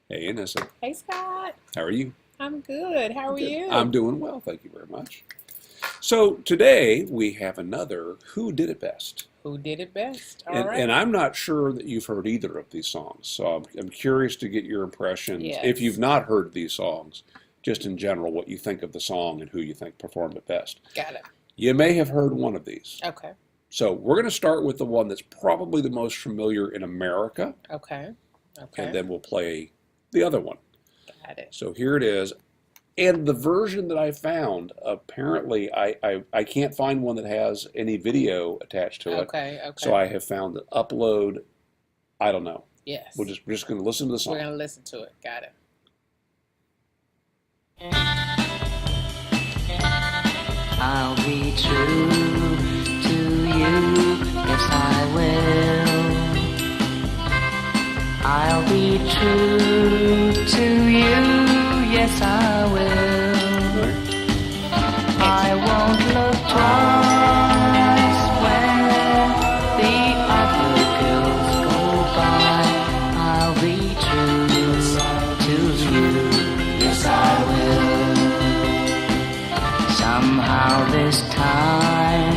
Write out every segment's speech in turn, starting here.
Hey, Anissa. Hey Scott, How are you? I'm good. How are Good. you? I'm doing well, thank you very much. So today we have another Who Did It Best? Who did it best? All And right. I'm not sure that you've heard either of these songs, so I'm curious to get your impressions, if you've Yes. not heard these songs, just in general, what you think of the song and who you think performed it best. Got it. You may have heard one of these. Okay. So we're going to start with the one that's probably the most familiar in America, Okay. and Okay. then we'll play the other one. Got it. So here it is. And the version that I found, apparently, I can't find one that has any video attached to it. Okay. So Okay. I have found that upload, I don't know. Yes. We're just going to listen to the We're song. gonna listen to it. Got it. I'll be true to you, yes I will. I'll be true to you, yes I will. I won't look twice when the other girls go by. I'll be true to you, yes I will. Somehow this time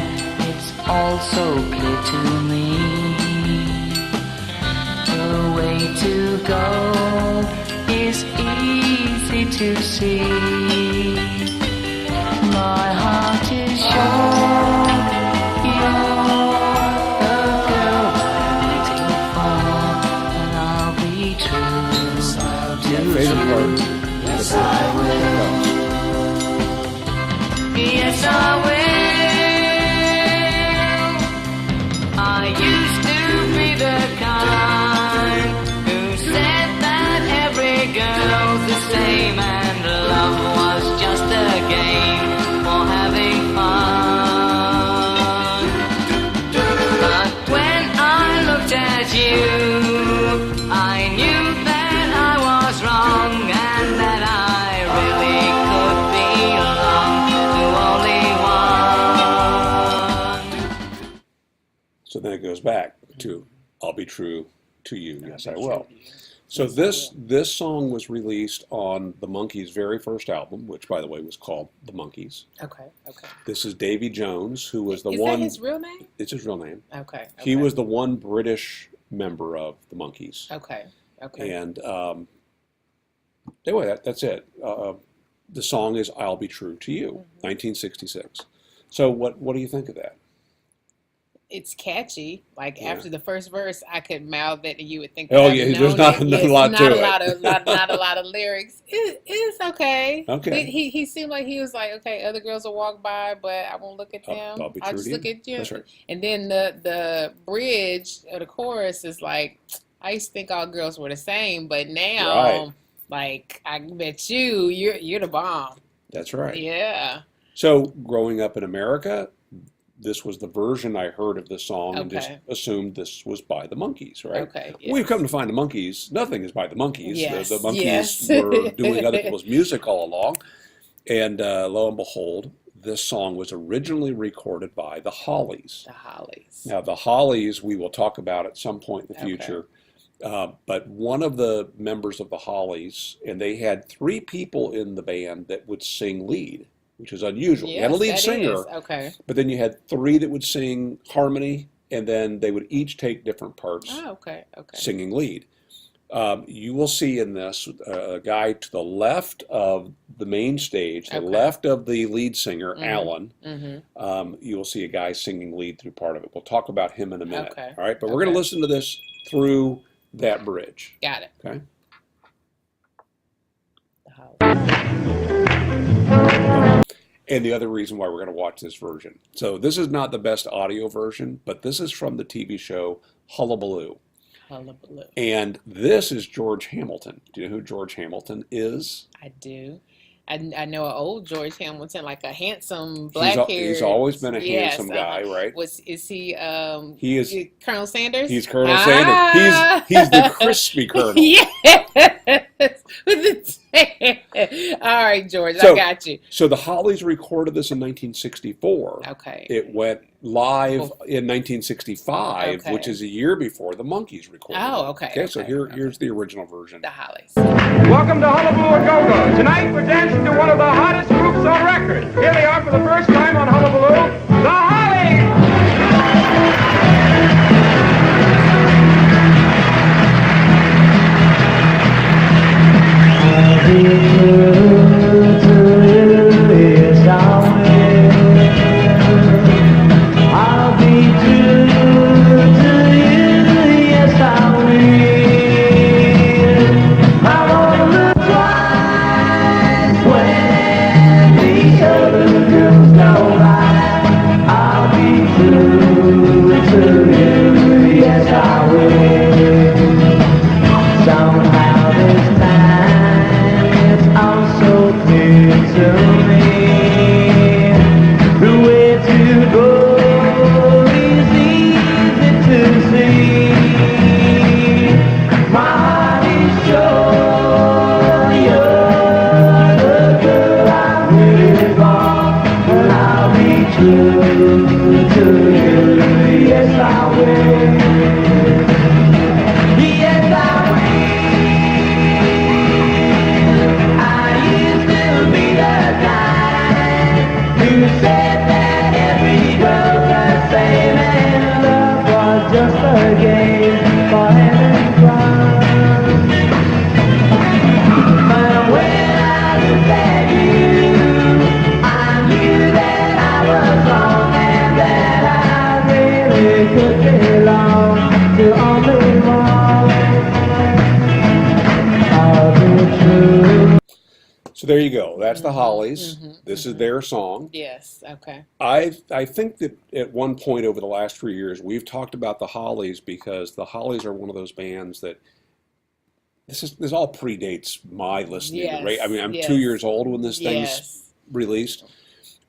it's all so clear to me. The way to go is easy to see. My heart is yours, you're the girl I'm waiting for, and I'll be true to Favorite you. part. Yes, I will. Yes, I will. I used to be the kind who said that every girl's the same and love was just a game for having fun. But when I looked at you, I knew that I was wrong and that I really could belong to only one. So then it goes back to I'll be true to you, I'll yes be I true will. to you. So Yes, I this song was released on the Monkees' very first album, which by the way was called The Monkees. Okay. Okay. This is Davy Jones, who was the Is one. that his real name? It's his real name. Okay. He Okay. was the one British member of the Monkees. Okay. Okay. And anyway, that's it. The song is "I'll Be True to You," Mhm. 1966. So what do you think of that? It's catchy. Like Yeah. after the first verse, I could mouth it, and you would think that Oh I've yeah, there's known not it. a Yes, lot not to a it. lot of not a lot of lyrics. It's okay. Okay. He seemed like he was like, okay, other girls will walk by, but I won't look at them. I'll be I'll true just to look you. at you. That's right. And then the bridge of the chorus is like, I used to think all girls were the same, but Right. now, like, I bet you're the bomb. That's right. Yeah. So growing up in America, this was the version I heard of the song and just Okay. assumed this was by the Monkees, right? Okay. We've come to Yes. find the Monkees. Nothing is by the Monkees. The Yes. Monkees Yes. were doing other people's music all along. And lo and behold, this song was originally recorded by the Hollies. The Hollies. Now, the Hollies, we will talk about at some point in the Okay. future. But one of the members of the Hollies, and they had three people in the band that would sing lead, which is unusual. You had a Yes, lead that singer, is. Okay. but then you had three that would sing harmony, and then they would each take different parts Oh, okay. Okay. singing lead. You will see in this a guy to the left of the main stage, the Okay. left of the lead singer, Mhm. Alan. Mm-hmm. You will see a guy singing lead through part of it. We'll talk about him in a minute. Okay. All right, but we're going to Okay. listen to this through that bridge. Got it. Okay. The Hollies. And the other reason why we're going to watch this version. So this is not the best audio version, but this is from the TV show Hullabaloo. Hullabaloo. And this is George Hamilton. Do you know who George Hamilton is? I do. I know an old George Hamilton, like a handsome He's black-haired. always been a Yes, handsome guy, right? Is he? He is. Colonel Sanders? He's Colonel Ah! Sanders. He's the crispy colonel. Yes, with the All right, George, I So, got you. so the Hollies recorded this in 1964. Okay. It went live Well, in 1965, which okay. is a year before the Monkees recorded Oh, it. okay, Okay, so okay, here's the original version. The Hollies. Welcome to Hullabaloo Go-Go. Tonight we're dancing to one of the hottest groups on record. Here they are for the first time on Hullabaloo, the Hollies! Somehow this time it's all so clear to me. The way to go is easy to see. My heart is sure you're the girl I'm waiting for, and I'll be true to you. Yes, I will. Yes, I will. I used to be the guy who said that every girl's the same and love was just a game for having fun. But when I looked at you, I knew that I was wrong and that I really could belong to only one of the true. So there you go. That's the Hollies. This is their song. Yes. Okay. I think that at one point over the last 3 years, we've talked about the Hollies because the Hollies are one of those bands that this all predates my listening to radio. I mean, I'm 2 years old when this thing's Yes. released,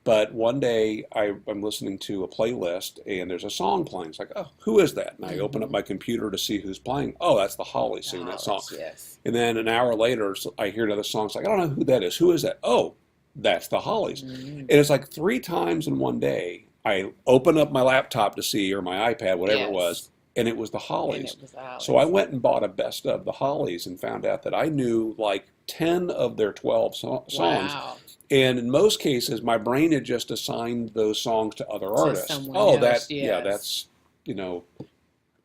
but one day I'm listening to a playlist and there's a song playing. It's like, oh, who is that? And I open up my computer to see who's playing. Oh, that's the Hollies singing that song. Hollies, yes. And then an hour later, I hear another song. It's like, I don't know who that is. Who is that? Oh, that's the Hollies. And it's like 3 times in one day, I open up my laptop to see, or my iPad, whatever it was, and it was the And Hollies. it was the Hollies. So I went and bought a best of the Hollies and found out that I knew like 10 of their 12 songs. Wow. And in most cases, my brain had just assigned those songs to other artists. someone Oh, else, yeah, yes. that's,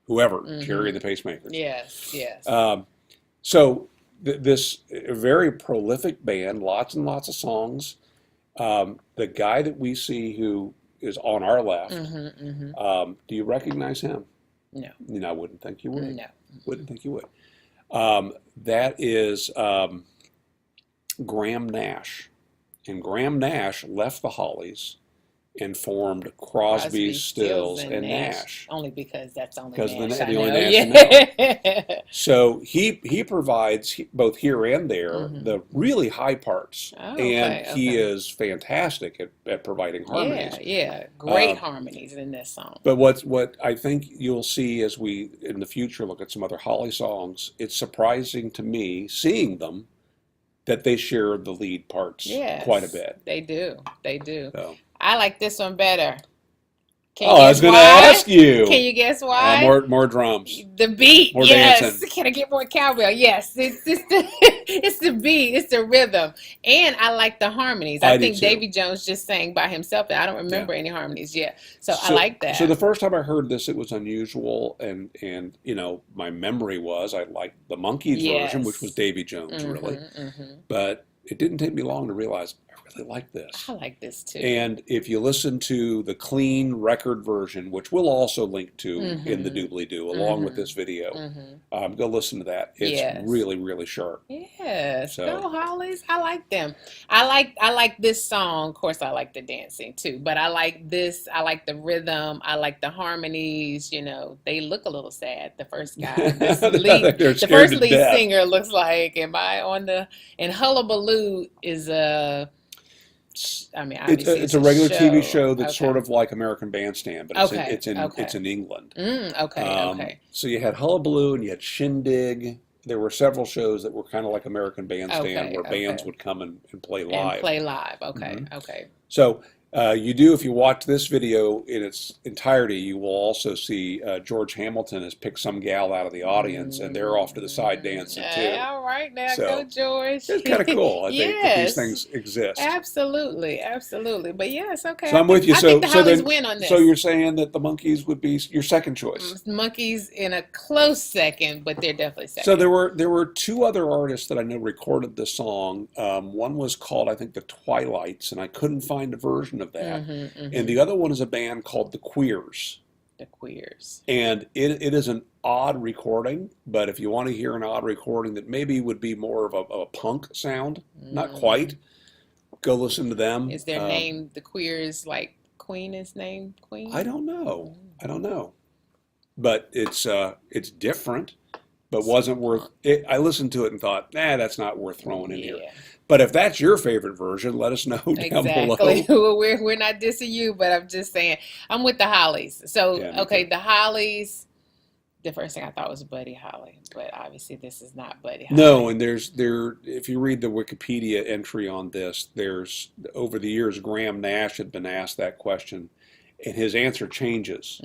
whoever, Carrie and the Pacemakers. Yes. Yes. So this very prolific band, lots and lots of songs. The guy that we see who is on our left, do you recognize him? No. I wouldn't think you would. No. Wouldn't think you would. That is Graham Nash. And Graham Nash left the Hollies and formed Crosby, Stills, and Nash. Only because that's only Because Nash. the I only know. Nash Yeah. So he provides both here and there the really high parts, Oh, and he okay. is fantastic at providing harmonies. Yeah. Great harmonies in this song. But what I think you'll see as we in the future look at some other Holly songs, it's surprising to me seeing them that they share the lead parts Yes. quite a bit. They do. They do. So, I like this one better. Can oh, you I was guess going to why? ask you. Can you guess why? More drums. The beat, More yes. dancing. Can I get more cowbell? Yes. It's the it's the beat, it's the rhythm, and I like the harmonies. I do think too. Davy Jones just sang by himself. I don't remember any harmonies yet, so I like that. So the first time I heard this, it was unusual, and my memory was I liked the Monkees version, which was Davy Jones, really. But it didn't take me long to realize I really like this. I like this too. And if you listen to the clean record version, which we'll also link to in the doobly-doo, along with this video, go listen to that. It's really, really sharp. Yes, So- go Hollies. I like them. I like this song. Of course, I like the dancing too, but I like this. I like the rhythm. I like the harmonies. They look a little sad. The first guy, this They're the scared first to lead death. singer looks like. Am I on the? And Hullabaloo is a. I mean, obviously It's a regular TV show. show that's Okay. sort of like American Bandstand, but it's Okay. in England. Okay. So you had Hullabaloo and you had Shindig. there were several shows that were kind of like American Bandstand, Okay, where bands okay. would come and play And live. play live. Okay, Mhm. okay. So you do, if you watch this video in its entirety, you will also see George Hamilton has picked some gal out of the audience, and they're off to the side dancing too. All right, now So, go George. It's kind of cool, I think, that these Yes. things exist. Absolutely, absolutely. But yes, okay. So I'm with you. I So, think the so Hollies then, win on this. so you're saying that the Monkees would be your second choice. Monkees in a close second, but they're definitely second. So there were two other artists that I know recorded the song. One was called, I think, the Twilights, and I couldn't find a version of that. And the other one is a band called the Queers. The Queers. And it is an odd recording, but if you want to hear an odd recording that maybe would be more of a punk sound, not quite, go listen to them. Is their name the Queers, like Queen is named Queen? I don't know. I don't know. But it's different, but wasn't worth it. I listened to it and thought, that's not worth throwing in here. Yeah. But if that's your favorite version, let us know down below. Exactly. We're not dissing you, but I'm just saying I'm with the Hollies. So Yeah, me okay, too. the Hollies. The first thing I thought was Buddy Holly, but obviously this is not Buddy Holly. No, and if you read the Wikipedia entry on this, there's over the years Graham Nash had been asked that question, and his answer changes.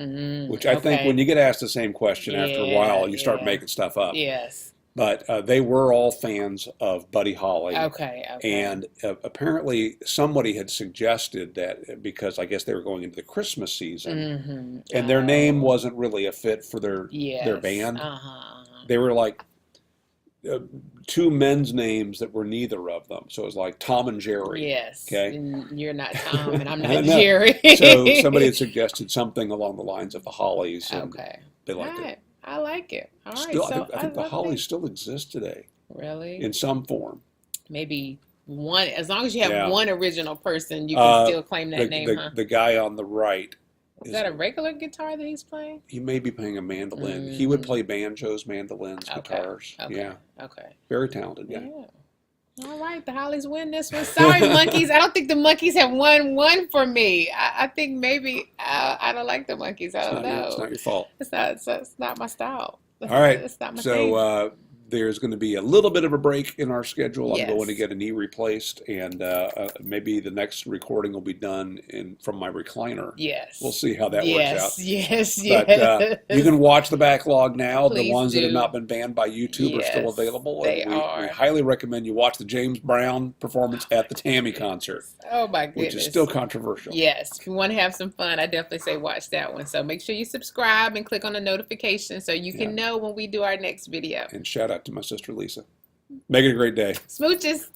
Which I think Okay. when you get asked the same question after a while, you start Yeah. making stuff up. Yes. But they were all fans of Buddy Holly. Okay. And apparently somebody had suggested that because I guess they were going into the Christmas season, and their name wasn't really a fit for their band. They were like two men's names that were neither of them. So it was like Tom and Jerry. Yes. Okay. And you're not Tom, and I'm I not know. Jerry. So somebody had suggested something along the lines of the Hollies, and Okay. they liked All right. it. I like it. All right. Still, So I think the love Hollies still exist today Really? in some form. Maybe one, as long as you have Yeah. one original person, you can still claim that name, huh? The guy on the right, Is that a regular guitar that he's playing? he may be playing a mandolin. He would play banjos, mandolins, Okay. guitars. Okay. Yeah, Okay. very talented guy. Yeah. All right, the Hollies win this one. Sorry, Monkees. I don't think the Monkees have won one for me. I think maybe I don't like the Monkees. I don't know. It's not your fault. It's not my style. All right. It's not my thing. So there's going to be a little bit of a break in our schedule. Yes. I'm going to get a knee replaced, and maybe the next recording will be done from my recliner. Yes. We'll see how that works out. Yes. But you can watch the backlog now. The Please ones that have do. not been banned by YouTube are still Yes, available. they and are. we highly recommend you watch the James Brown performance at the Tammy concert, Oh my goodness. which is still controversial. Yes, if you want to have some fun, I definitely say watch that one. So make sure you subscribe and click on the notification so you can know when we do our next video. And shout out to my sister Lisa. Make it a great day. Smooches.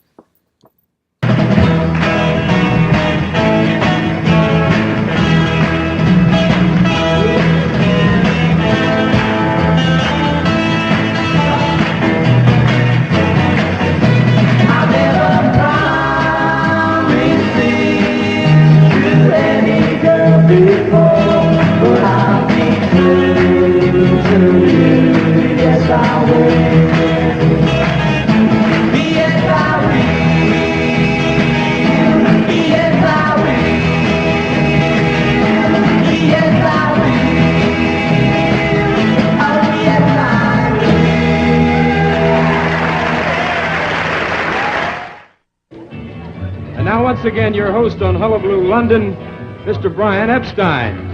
And now, once again, your host on Hullabaloo London, Mr. Brian Epstein.